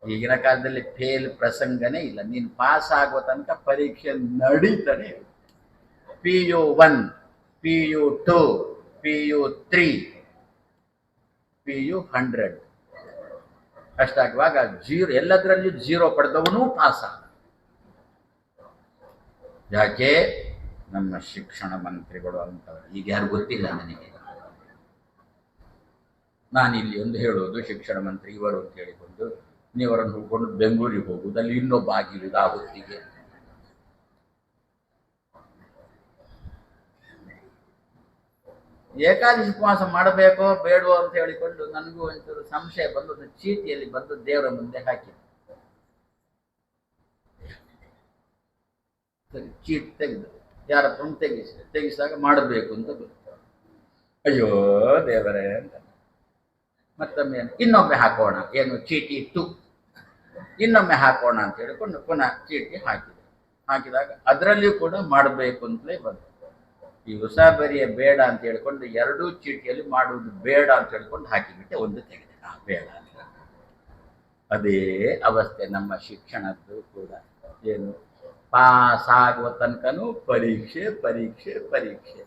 ಈಗಿನ ಕಾಲದಲ್ಲಿ ಫೇಲ್ ಪ್ರಸಂಗನೇ ಇಲ್ಲ. ನೀನು ಪಾಸ್ ಆಗೋ ತನಕ ಪರೀಕ್ಷೆ ನಡೀತಾನೆ ಇರುತ್ತೆ. PU1, PU2, PU3, PU100 ಅಷ್ಟಾಗುವಾಗ ಜೀರೋ, ಎಲ್ಲದರಲ್ಲೂ ಜೀರೋ ಪಡೆದವನು ಪಾಸ್ ಆಗ. ಯಾಕೆ? ನಮ್ಮ ಶಿಕ್ಷಣ ಮಂತ್ರಿಗಳು ಅಂತವ್ರು. ಈಗ ಯಾರು ಗೊತ್ತಿಲ್ಲ ನನಗೆ. ನಾನಿಲ್ಲಿ ಒಂದು ಹೇಳೋದು, ಶಿಕ್ಷಣ ಮಂತ್ರಿ ಇವರು ಅಂತ ಹೇಳಿಕೊಂಡು ನೀವು ಅವರನ್ನು ಹುಡ್ಕೊಂಡು ಬೆಂಗಳೂರಿಗೆ ಹೋಗುವುದು, ಅಲ್ಲಿ ಇನ್ನೊಬ್ಬ ಆಗಿರುವುದು ಆ ಹೊತ್ತಿಗೆ. ಏಕಾದಶಿ ಉಪವಾಸ ಮಾಡಬೇಕೋ ಬೇಡವೋ ಅಂತ ಹೇಳಿಕೊಂಡು ನನಗೂ ಒಂಚೂರು ಸಂಶಯ ಬಂದು ಚೀಟಿಯಲ್ಲಿ ಬಂದು ದೇವರ ಮುಂದೆ ಹಾಕಿ, ಸರಿ ಚೀಟಿ ತೆಗೆದು ಯಾರಪ್ಪ ತೆಗಿಸಿದಾಗ ಮಾಡಬೇಕು ಅಂತ ಗೊತ್ತು. ಅಯ್ಯೋ ದೇವರೇ ಅಂತ ಮತ್ತೊಮ್ಮೆ ಇನ್ನೊಮ್ಮೆ ಹಾಕೋಣ, ಏನು ಚೀಟಿ ಇತ್ತು, ಇನ್ನೊಮ್ಮೆ ಹಾಕೋಣ ಅಂತ ಹೇಳಿಕೊಂಡು ಪುನಃ ಚೀಟಿ ಹಾಕಿದಾಗ ಅದರಲ್ಲಿಯೂ ಕೂಡ ಮಾಡಬೇಕು ಅಂತಲೇ ಬಂತು. ಈ ಉಸಾಬರಿಯ ಬೇಡ ಅಂತ ಹೇಳ್ಕೊಂಡು ಎರಡೂ ಚೀಟಿಯಲ್ಲಿ ಮಾಡುವುದು ಬೇಡ ಅಂತ ಹೇಳ್ಕೊಂಡು ಹಾಕಿಬಿಟ್ಟೆ, ಒಂದು ತೆಗೆದೆ ಬೇಡ ಅಂತ. ಅದೇ ಅವಸ್ಥೆ ನಮ್ಮ ಶಿಕ್ಷಣದ್ದು ಕೂಡ. ಏನು? ಪಾಸ್ ಆಗುವ ತನಕನೂ ಪರೀಕ್ಷೆ ಪರೀಕ್ಷೆ ಪರೀಕ್ಷೆ.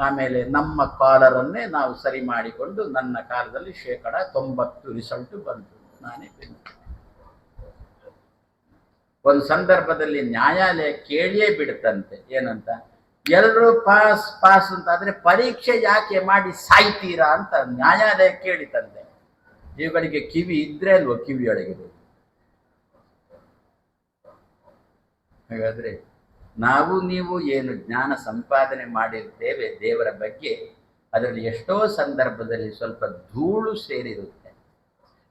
ಆಮೇಲೆ ನಮ್ಮ ಕಾಲರನ್ನೇ ನಾವು ಸರಿ ಮಾಡಿಕೊಂಡು ನನ್ನ ಕಾಲದಲ್ಲಿ 90% ರಿಸಲ್ಟ್ ಬಂತು. ನಾನೇ ಒಂದು ಸಂದರ್ಭದಲ್ಲಿ ನ್ಯಾಯಾಲಯ ಕೇಳಿಯೇ ಬಿಡುತ್ತಂತೆ, ಏನಂತ? ಎಲ್ಲರೂ ಪಾಸ್ ಅಂತಾದ್ರೆ ಪರೀಕ್ಷೆ ಯಾಕೆ ಮಾಡಿ ಸಾಯ್ತೀರಾ ಅಂತ ನ್ಯಾಯಾಲಯ ಕೇಳಿತಂತೆ. ಇವುಗಳಿಗೆ ಕಿವಿ ಇದ್ರೆ ಅಲ್ವ ಕಿವಿಯೊಳಗೆ. ಹಾಗಾದ್ರೆ ನಾವು ನೀವು ಏನು ಜ್ಞಾನ ಸಂಪಾದನೆ ಮಾಡಿರ್ತೇವೆ ದೇವರ ಬಗ್ಗೆ, ಅದರಲ್ಲಿ ಎಷ್ಟೋ ಸಂದರ್ಭದಲ್ಲಿ ಸ್ವಲ್ಪ ಧೂಳು ಸೇರಿರುತ್ತೆ,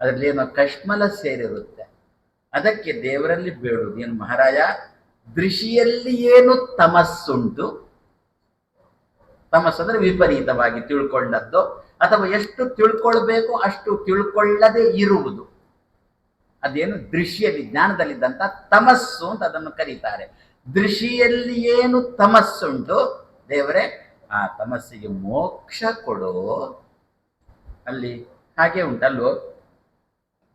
ಅದರಲ್ಲಿ ಏನೋ ಕಶ್ಮಲ ಸೇರಿರುತ್ತೆ. ಅದಕ್ಕೆ ದೇವರಲ್ಲಿ ಬೇಡುವುದು ಏನು ಮಹಾರಾಯ, ದೃಷ್ಟಿಯಲ್ಲಿ ಏನು ತಮಸ್ಸುಂಟು, ತಮಸ್ಸಂದ್ರೆ ವಿಪರೀತವಾಗಿ ತಿಳ್ಕೊಂಡದ್ದು, ಅಥವಾ ಎಷ್ಟು ತಿಳ್ಕೊಳ್ಬೇಕು ಅಷ್ಟು ತಿಳ್ಕೊಳ್ಳದೆ ಇರುವುದು, ಅದೇನು ದೃಷ್ಟಿಯಲ್ಲಿ ಜ್ಞಾನದಲ್ಲಿದ್ದಂಥ ತಮಸ್ಸು ಅಂತ ಅದನ್ನು ಕರೀತಾರೆ. ದೃಷ್ಟಿಯಲ್ಲಿ ಏನು ತಮಸ್ಸುಂಟು ದೇವರೇ, ಆ ತಮಸ್ಸಿಗೆ ಮೋಕ್ಷ ಕೊಡೋ. ಅಲ್ಲಿ ಹಾಗೆ ಉಂಟಲ್ವೋ,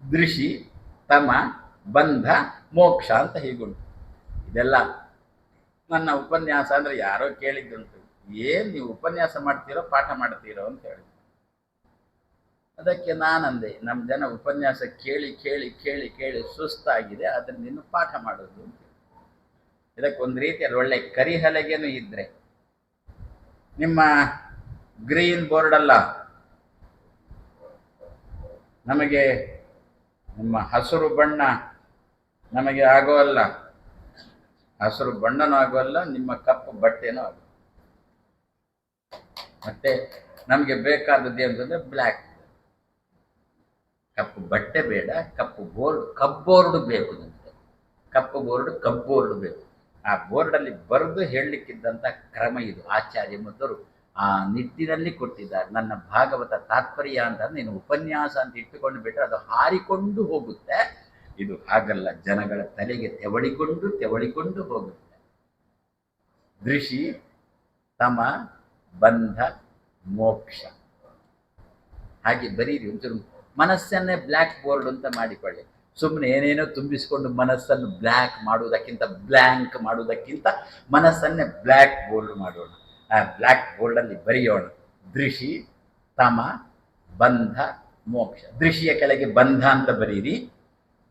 ದೃಷಿ, ತಮ, ಬಂಧ, ಮೋಕ್ಷ ಅಂತ ಹೀಗುಂಟು. ಇದೆಲ್ಲ ನನ್ನ ಉಪನ್ಯಾಸ ಅಂದ್ರೆ ಯಾರೋ ಕೇಳಿದ್ದುಂಟು, ಏನ್ ನೀವು ಉಪನ್ಯಾಸ ಮಾಡ್ತೀರೋ ಪಾಠ ಮಾಡ್ತೀರೋ ಅಂತ ಹೇಳಿ. ಅದಕ್ಕೆ ನಾನಂದೆ, ನಮ್ಮ ಜನ ಉಪನ್ಯಾಸ ಕೇಳಿ ಕೇಳಿ ಕೇಳಿ ಕೇಳಿ ಸುಸ್ತಾಗಿದೆ, ಅದನ್ನ ಇನ್ನು ಪಾಠ ಮಾಡೋದು ಅಂತ. ಇದಕ್ಕೆ ಒಂದು ರೀತಿಯಲ್ಲಿ ಒಳ್ಳೆ ಕರಿಹಲಗೆನೂ ಇದ್ರೆ, ನಿಮ್ಮ ಗ್ರೀನ್ ಬೋರ್ಡ್ ಅಲ್ಲ, ನಮಗೆ ನಿಮ್ಮ ಹಸಿರು ಬಣ್ಣ ನಮಗೆ ಆಗೋಲ್ಲ, ಹಸಿರು ಬಣ್ಣನೂ ಆಗೋಲ್ಲ, ನಿಮ್ಮ ಕಪ್ಪು ಬಟ್ಟೆನೂ ಆಗೋಲ್ಲ. ಮತ್ತೆ ನಮಗೆ ಬೇಕಾದದ್ದು ಅಂತಂದ್ರೆ ಬ್ಲ್ಯಾಕ್, ಕಪ್ಪು ಬಟ್ಟೆ ಬೇಡ, ಕಪ್ಪು ಬೋರ್ಡ್, ಕಬ್ಬೋರ್ಡ್ ಬೇಕು ನಮಗೆ, ಕಪ್ಪು ಬೋರ್ಡ್, ಕಬ್ಬೋರ್ಡ್ ಬೇಕು. ಆ ಬೋರ್ಡಲ್ಲಿ ಬರೆದು ಹೇಳಲಿಕ್ಕಿದ್ದಂಥ ಕ್ರಮ ಇದು. ಆಚಾರ್ಯ ಮೊದಲು ಆ ನಿಟ್ಟಿನಲ್ಲಿ ಕೊಟ್ಟಿದ್ದಾರೆ. ನನ್ನ ಭಾಗವತ ತಾತ್ಪರ್ಯ ಅಂತ ನೀನು ಉಪನ್ಯಾಸ ಅಂತ ಇಟ್ಟುಕೊಂಡು ಬಿಟ್ಟರೆ ಅದು ಹಾರಿಕೊಂಡು ಹೋಗುತ್ತೆ. ಇದು ಹಾಗಲ್ಲ, ಜನಗಳ ತಲೆಗೆ ತೆವಳಿಕೊಂಡು ಹೋಗುತ್ತೆ. ದೃಷಿ, ತಮ, ಬಂಧ, ಮೋಕ್ಷ ಹಾಗೆ ಬರೀರಿ. ಒಂಚೂರು ಮನಸ್ಸನ್ನೇ ಬ್ಲ್ಯಾಕ್ ಬೋರ್ಡ್ ಅಂತ ಮಾಡಿಕೊಳ್ಳಿ. ಸುಮ್ಮನೆ ಏನೇನೋ ತುಂಬಿಸಿಕೊಂಡು ಮನಸ್ಸನ್ನು ಬ್ಲ್ಯಾಕ್ ಮಾಡುವುದಕ್ಕಿಂತ, ಬ್ಲ್ಯಾಂಕ್ ಮಾಡುವುದಕ್ಕಿಂತ ಮನಸ್ಸನ್ನೇ ಬ್ಲ್ಯಾಕ್ ಬೋರ್ಡ್ ಮಾಡೋಣ. ಆ ಬ್ಲ್ಯಾಕ್ ಬೋರ್ಡಲ್ಲಿ ಬರೆಯೋಣ, ದೃಷಿ, ತಮ, ಬಂಧ, ಮೋಕ್ಷ. ದೃಷ್ಟಿಯ ಕೆಳಗೆ ಬಂಧ ಅಂತ ಬರೀರಿ,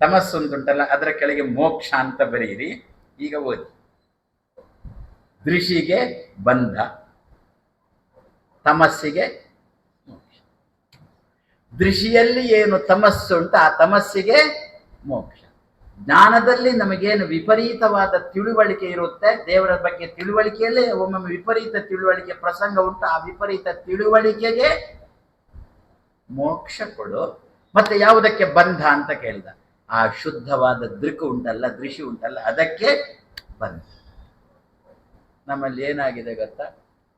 ತಮಸ್ಸೊಂದುಂಟಲ್ಲ ಅದರ ಕೆಳಗೆ ಮೋಕ್ಷ ಅಂತ ಬರೀರಿ. ಈಗ ಓದಿ, ದೃಷ್ಟಿಗೆ ಬಂಧ, ತಮಸ್ಸಿಗೆ ಮೋಕ್ಷ. ದೃಷ್ಟಿಯಲ್ಲಿ ಏನು ತಮಸ್ಸುಂಟು ಆ ತಮಸ್ಸಿಗೆ ಮೋಕ್ಷ. ಜ್ಞಾನದಲ್ಲಿ ನಮಗೇನು ವಿಪರೀತವಾದ ತಿಳುವಳಿಕೆ ಇರುತ್ತೆ, ದೇವರ ಬಗ್ಗೆ ತಿಳುವಳಿಕೆಯಲ್ಲೇ ಒಮ್ಮೊಮ್ಮೆ ವಿಪರೀತ ತಿಳುವಳಿಕೆ ಪ್ರಸಂಗ ಉಂಟು, ಆ ವಿಪರೀತ ತಿಳುವಳಿಕೆಗೆ ಮೋಕ್ಷ ಕೊಡು. ಮತ್ತೆ ಯಾವುದಕ್ಕೆ ಬಂಧ ಅಂತ ಕೇಳಿದ, ಆ ಶುದ್ಧವಾದ ದೃಕ್ ಉಂಟಲ್ಲ, ದೃಷ್ಟಿ ಉಂಟಲ್ಲ, ಅದಕ್ಕೆ ಬಂಧ. ನಮ್ಮಲ್ಲಿ ಏನಾಗಿದೆ ಗೊತ್ತಾ,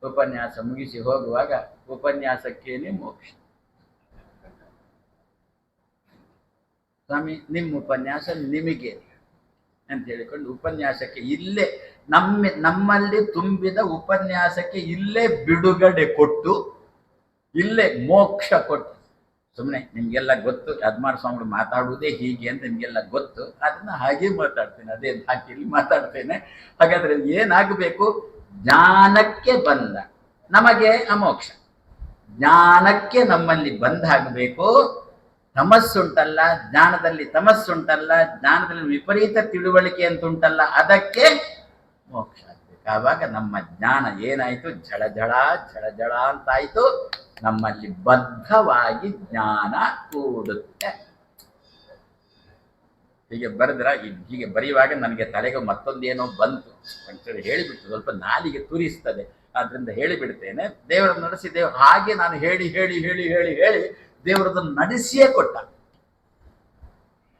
ಉಪನ್ಯಾಸ ಮುಗಿಸಿ ಹೋಗುವಾಗ ಉಪನ್ಯಾಸಕ್ಕೇನೆ ಮೋಕ್ಷ. ಸ್ವಾಮಿ ನಿಮ್ಮ ಉಪನ್ಯಾಸ ನಿಮಗೆ ಅಂತ ಹೇಳಿಕೊಂಡು ಉಪನ್ಯಾಸಕ್ಕೆ ಇಲ್ಲೇ ನಮ್ಮಲ್ಲಿ ತುಂಬಿದ ಉಪನ್ಯಾಸಕ್ಕೆ ಇಲ್ಲೇ ಬಿಡುಗಡೆ ಕೊಟ್ಟು, ಇಲ್ಲೇ ಮೋಕ್ಷ ಕೊಟ್ಟು. ಸುಮ್ಮನೆ ನಿಮಗೆಲ್ಲ ಗೊತ್ತು, ಯದ್ಮಾರ ಸ್ವಾಮಿಗಳು ಮಾತಾಡುವುದೇ ಹೀಗೆ ಅಂತ ನಿಮಗೆಲ್ಲ ಗೊತ್ತು, ಅದನ್ನ ಹಾಗೆ ಮಾತಾಡ್ತೇನೆ, ಅದೇ ಹಾಕಿ ಮಾತಾಡ್ತೇನೆ. ಹಾಗಾದ್ರೆ ಏನಾಗಬೇಕು, ಜ್ಞಾನಕ್ಕೆ ಬಂದ ನಮಗೆ ಅಮೋಕ್ಷ, ಜ್ಞಾನಕ್ಕೆ ನಮ್ಮಲ್ಲಿ ಬಂದ ಆಗಬೇಕು. ತಮಸ್ಸುಂಟಲ್ಲ, ಜ್ಞಾನದಲ್ಲಿ ತಮಸ್ಸುಂಟಲ್ಲ, ಜ್ಞಾನದಲ್ಲಿ ವಿಪರೀತ ತಿಳುವಳಿಕೆ ಅಂತ ಉಂಟಲ್ಲ, ಅದಕ್ಕೆ ಮೋಕ್ಷ ಆಗ್ಬೇಕು. ಆವಾಗ ನಮ್ಮ ಜ್ಞಾನ ಏನಾಯ್ತು, ಝಳಝಳ ಝಳಝಳ ಅಂತಾಯ್ತು, ನಮ್ಮಲ್ಲಿ ಬದ್ಧವಾಗಿ ಜ್ಞಾನ ಕೂಡುತ್ತೆ. ಹೀಗೆ ಬರೆದ್ರ, ಹೀಗೆ ಬರೆಯುವಾಗ ನನಗೆ ತಲೆಗೆ ಮತ್ತೊಂದೇನೋ ಬಂತು, ಒಂಚೂರು ಹೇಳಿಬಿಟ್ಟು ಸ್ವಲ್ಪ ನಾಲಿಗೆ ತುರಿಸ್ತದೆ, ಆದ್ರಿಂದ ಹೇಳಿಬಿಡ್ತೇನೆ. ದೇವರನ್ನು ನಡೆಸಿ ದೇವರು ಹಾಗೆ ನಾನು ಹೇಳಿ ಹೇಳಿ ಹೇಳಿ ಹೇಳಿ ಹೇಳಿ ದೇವರದನ್ನು ನಡೆಸಿಯೇ ಕೊಟ್ಟ.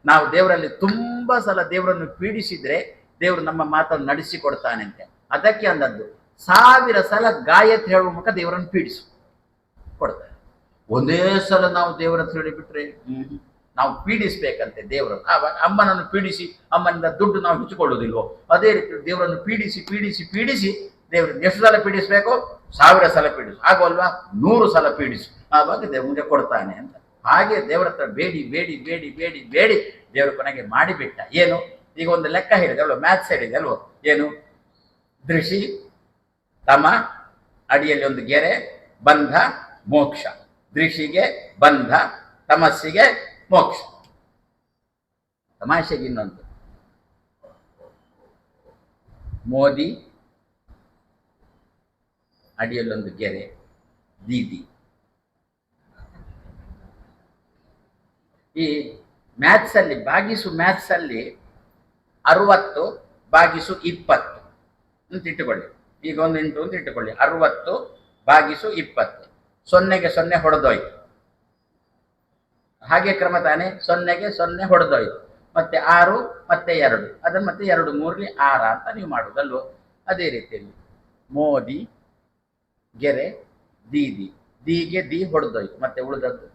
ನಾವು ದೇವರಲ್ಲಿ ತುಂಬಾ ಸಲ ದೇವರನ್ನು ಪೀಡಿಸಿದ್ರೆ ದೇವರು ನಮ್ಮ ಮಾತನ್ನು ನಡೆಸಿ ಕೊಡ್ತಾನೆ ಅಂತೆ. ಅದಕ್ಕೆ ಅಂದದ್ದು 1000 ಸಲ ಗಾಯತ್ರಿ ಹೇಳುವ ಮುಖ ದೇವರನ್ನು ಪೀಡಿಸು ಕೊಡ್ತಾರೆ. ಒಂದೇ ಸಲ ನಾವು ದೇವರ ಹತ್ರ ಹೇಳಿಬಿಟ್ರೆ ನಾವು ಪೀಡಿಸ್ಬೇಕಂತೆ ದೇವರನ್ನು. ಆವಾಗ ಅಮ್ಮನನ್ನು ಪೀಡಿಸಿ ಅಮ್ಮನಿಂದ ದುಡ್ಡು ನಾವು ಹೆಚ್ಚಿಕೊಳ್ಳೋದಿಲ್ವೋ, ಅದೇ ರೀತಿ ದೇವರನ್ನು ಪೀಡಿಸಿ ಪೀಡಿಸಿ ಪೀಡಿಸಿ ದೇವರನ್ನು ಎಷ್ಟು ಸಲ ಪೀಡಿಸ್ಬೇಕು, 1000 ಸಲ ಪೀಡಿಸು, ಆಗೋಲ್ವಾ 100 ಸಲ ಪೀಡಿಸು, ಆವಾಗ ದೇವರಿಗೆ ಕೊಡ್ತಾನೆ ಅಂತ. ಹಾಗೆ ದೇವರ ಹತ್ರ ಬೇಡಿ ಬೇಡಿ ಬೇಡಿ ಬೇಡಿ ಬೇಡಿ ದೇವರ ಕೊನೆಗೆ ಮಾಡಿಬಿಟ್ಟ. ಏನು, ಈಗ ಒಂದು ಲೆಕ್ಕ ಹೇಳಿದೆ ಅಲ್ವ, ಮ್ಯಾಥ್ಸ್ ಹೇಳಿದೆ ಅಲ್ವೋ, ಏನು, ದೃಷಿ, ತಮ, ಅಡಿಯಲ್ಲಿ ಒಂದು ಗೆರೆ, ಬಂಧ, ಮೋಕ್ಷ. ದೃಷ್ಟಿಗೆ ಬಂಧ, ತಮಸ್ಸಿಗೆ ಮೋಕ್ಷ. ತಮಾಷೆಗೆ ಇನ್ನೊಂದು, ಮೋದಿ, ಅಡಿಯಲ್ಲೊಂದು ಗೆರೆ, ದೀದಿ. ಈ ಮ್ಯಾಥ್ಸ್ ಅಲ್ಲಿ ಭಾಗಿಸು, ಮ್ಯಾಥ್ಸ್ ಅಲ್ಲಿ 60 ಭಾಗಿಸು 20 ಅಂತ ಇಟ್ಟುಕೊಳ್ಳಿ. ಈಗ ಒಂದು 8 ಅಂತ ಇಟ್ಟುಕೊಳ್ಳಿ, 60 ಭಾಗಿಸು 20. 0ಗೆ 0 ಹೊಡೆದೋಯ್ತು. ಹಾಗೆ ಕ್ರಮ ತಾನೆ, 0ಗೆ 0 ಹೊಡೆದೋಯ್ತು. ಮತ್ತೆ 6 ಮತ್ತೆ 2, ಅದನ್ನು ಮತ್ತೆ 2 3 6 ಅಂತ ನೀವು ಮಾಡುವುದಲ್ವ. ಅದೇ ರೀತಿಯಲ್ಲಿ ಮೋದಿ ಗೆರೆ ದೀದಿ, ದಿಗೆ ದಿ ಹೊಡೆದೋಯ್ತು, ಮತ್ತೆ ಉಳಿದದ್ದು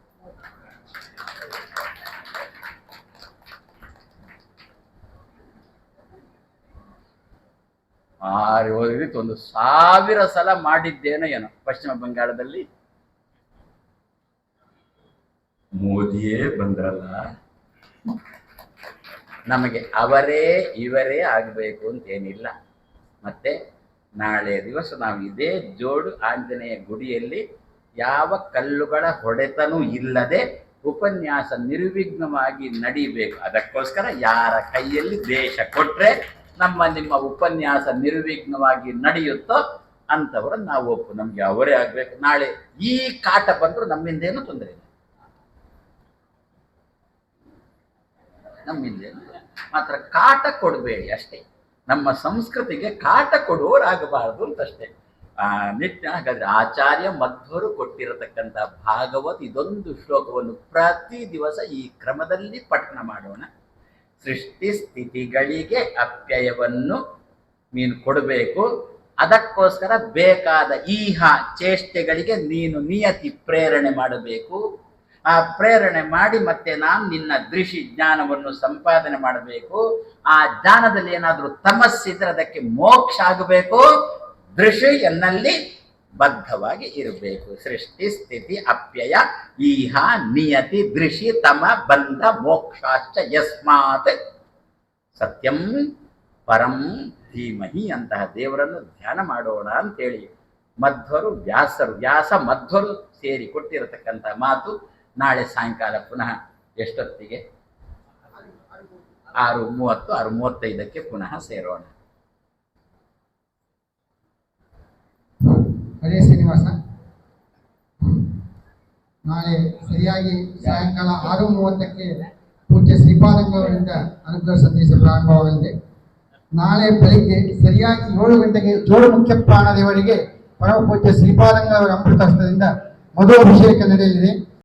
ಒಂದು 1000 ಸಲ ಮಾಡಿದ್ದೇನೋ ಏನೋ ಪಶ್ಚಿಮ ಬಂಗಾಳದಲ್ಲಿ. ಮೋದಿಯೇ ಬಂದ್ರಲ್ಲ, ನಮಗೆ ಅವರೇ ಇವರೇ ಆಗಬೇಕು ಅಂತೇನಿಲ್ಲ. ಮತ್ತೆ ನಾಳೆ ದಿವಸ ನಾವು ಇದೇ ಜೋಡು ಆಂಜನೇಯ ಗುಡಿಯಲ್ಲಿ ಯಾವ ಕಲ್ಲುಗಳ ಹೊಡೆತನೂ ಇಲ್ಲದೆ ಉಪನ್ಯಾಸ ನಿರ್ವಿಘ್ನವಾಗಿ ನಡೀಬೇಕು. ಅದಕ್ಕೋಸ್ಕರ ಯಾರ ಕೈಯಲ್ಲಿ ದೇಶ ಕೊಟ್ರೆ ನಿಮ್ಮ ಉಪನ್ಯಾಸ ನಿರ್ವಿಘ್ನವಾಗಿ ನಡೆಯುತ್ತೋ ಅಂಥವ್ರು ನಾವು ಒಪ್ಪು. ನಮ್ಗೆ ಅವರೇ ಆಗ್ಬೇಕು. ನಾಳೆ ಈ ಕಾಟ ಬಂದರೂ ನಮ್ಮಿಂದೇನು ತೊಂದರೆ ಇಲ್ಲ, ನಮ್ಮಿಂದೇನು. ಮಾತ್ರ ಕಾಟ ಕೊಡಬೇಡಿ ಅಷ್ಟೇ. ನಮ್ಮ ಸಂಸ್ಕೃತಿಗೆ ಕಾಟ ಕೊಡುವವರಾಗಬಾರದು ಅಂತಷ್ಟೇ. ನಿತ್ಯ ಹಾಗಾದ್ರೆ ಆಚಾರ್ಯ ಮಧ್ವರು ಕೊಟ್ಟಿರತಕ್ಕಂಥ ಭಾಗವತ್ ಇದೊಂದು ಶ್ಲೋಕವನ್ನು ಪ್ರತಿ ದಿವಸ ಈ ಕ್ರಮದಲ್ಲಿ ಪಠಣ ಮಾಡೋಣ. ಸೃಷ್ಟಿ ಸ್ಥಿತಿಗಳಿಗೆ ಅಪ್ಯಯವನ್ನು ನೀನು ಕೊಡಬೇಕು. ಅದಕ್ಕೋಸ್ಕರ ಬೇಕಾದ ಈಹ ಚೇಷ್ಟೆಗಳಿಗೆ ನೀನು ನಿಯತಿ ಪ್ರೇರಣೆ ಮಾಡಬೇಕು. ಆ ಪ್ರೇರಣೆ ಮಾಡಿ ಮತ್ತೆ ನಾನು ನಿನ್ನ ದೃಷ್ಟಿ ಜ್ಞಾನವನ್ನು ಸಂಪಾದನೆ ಮಾಡಬೇಕು. ಆ ಜ್ಞಾನದಲ್ಲಿ ಏನಾದರೂ ತಮಸ್ಸಿದ್ರೆ ಅದಕ್ಕೆ ಮೋಕ್ಷ ಆಗಬೇಕು. ದೃಷ್ಟಿ ಎನ್ನಲ್ಲಿ ಬದ್ಧವಾಗಿ ಇರಬೇಕು. ಸೃಷ್ಟಿ ಸ್ಥಿತಿ ಅಪ್ಯಯ ಈಹ ನಿಯತಿ ದೃಷಿ ತಮ ಬಂಧ ಮೋಕ್ಷಾಶ್ಚ ಯಸ್ಮಾತ್ ಸತ್ಯಂ ಪರಂ ಧೀಮಹಿ ಅಂತಹ ದೇವರನ್ನು ಧ್ಯಾನ ಮಾಡೋಣ ಅಂತೇಳಿ ಮಧ್ವರು ವ್ಯಾಸ ಮಧ್ವರು ಸೇರಿ ಕೊಟ್ಟಿರತಕ್ಕಂಥ ಮಾತು. ನಾಳೆ ಸಾಯಂಕಾಲ ಪುನಃ ಎಷ್ಟೊತ್ತಿಗೆ? 6:30 6:35 ಪುನಃ ಸೇರೋಣ. ಹರೇ ಶ್ರೀನಿವಾಸ. ನಾಳೆ ಸರಿಯಾಗಿ ಸಾಯಂಕಾಲ 6:30 ಪೂಜ್ಯ ಶ್ರೀಪಾದಂಗಳವರಿಂದ ಅನುಗ್ರಹ ಸಂದೇಶ ಪ್ರಾರಂಭವಾಗಲಿದೆ. ನಾಳೆ ಬೆಳಿಗ್ಗೆ ಸರಿಯಾಗಿ 7 ಗಂಟೆಗೆ ಜೋಡು ಮುಖ್ಯ ಪ್ರಾಣದೇವರಿಗೆ ಪರಮ ಪೂಜ್ಯ ಶ್ರೀಪಾದಂಗಳವರ ಅಮೃತ ಹಸ್ತದಿಂದ ಮಧು ಅಭಿಷೇಕ ನಡೆಯಲಿದೆ.